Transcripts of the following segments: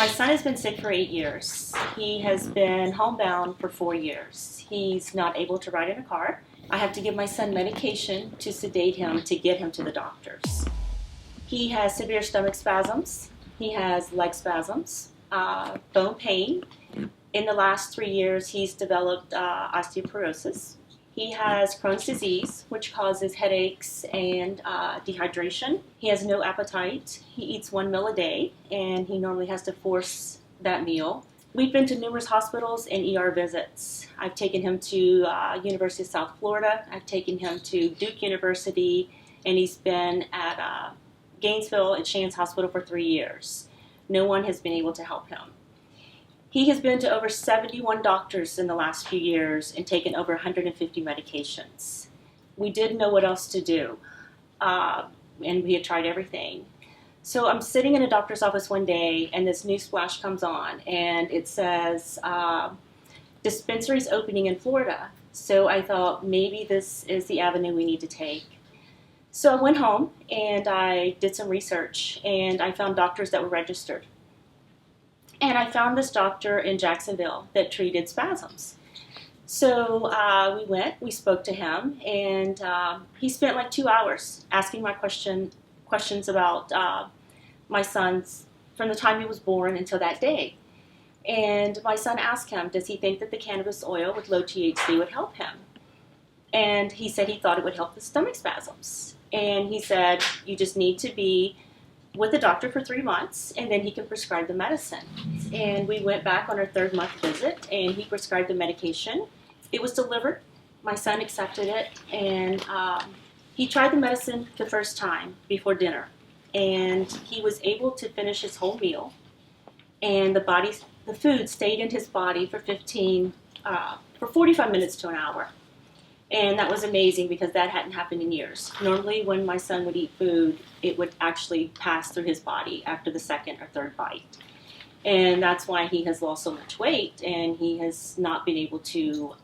My son has been sick for 8 years. He has been homebound for 4 years. He's not able to ride in a car. I have to give my son medication to sedate him to get him to the doctors. He has severe stomach spasms. He has leg spasms, bone pain. In the last 3 years, he's developed osteoporosis. He has Crohn's disease, which causes headaches and dehydration. He has no appetite. He eats 1 meal a day, and he normally has to force that meal. We've been to numerous hospitals and ER visits. I've taken him to University of South Florida. I've taken him to Duke University, and he's been at Gainesville at Shands Hospital for 3 years. No one has been able to help him. He has been to over 71 doctors in the last few years and taken over 150 medications. We didn't know what else to do, and we had tried everything. So I'm sitting in a doctor's office one day, and this news flash comes on, and it says, dispensaries opening in Florida. So I thought maybe this is the avenue we need to take. So I went home, and I did some research, and I found doctors that were registered. And I found this doctor in Jacksonville that treated spasms. So we spoke to him, and he spent like 2 hours asking my questions about my son's, from the time he was born until that day. And my son asked him, does he think that the cannabis oil with low THC would help him? And he said he thought it would help the stomach spasms. And he said, you just need to be with the doctor for 3 months, and then he can prescribe the medicine. And we went back on our 3rd month visit, and he prescribed the medication. It was delivered. My son accepted it, and he tried the medicine the first time before dinner, and he was able to finish his whole meal, and the food stayed in his body for 45 minutes to an hour. And that was amazing because that hadn't happened in years. Normally when my son would eat food, it would actually pass through his body after the 2nd or 3rd bite. And that's why he has lost so much weight, and he has not been able to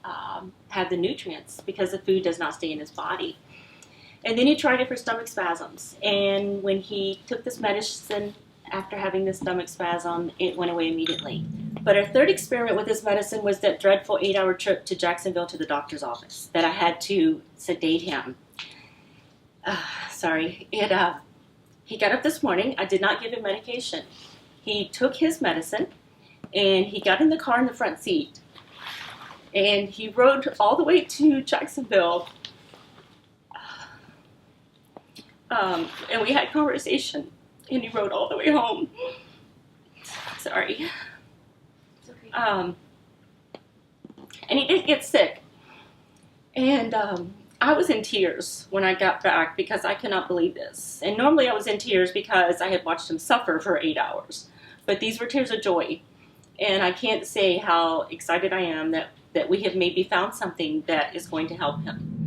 have the nutrients because the food does not stay in his body. And then he tried it for stomach spasms. And when he took this medicine after having the stomach spasm, it went away immediately. But our 3rd experiment with this medicine was that dreadful 8-hour trip to Jacksonville to the doctor's office that I had to sedate him. He got up this morning. I did not give him medication. He took his medicine, and he got in the car in the front seat, and he rode all the way to Jacksonville, and we had conversation, and he rode all the way home. Sorry. And he did get sick, and I was in tears when I got back because I cannot believe this. And normally I was in tears because I had watched him suffer for 8 hours, but these were tears of joy, and I can't say how excited I am that we have maybe found something that is going to help him.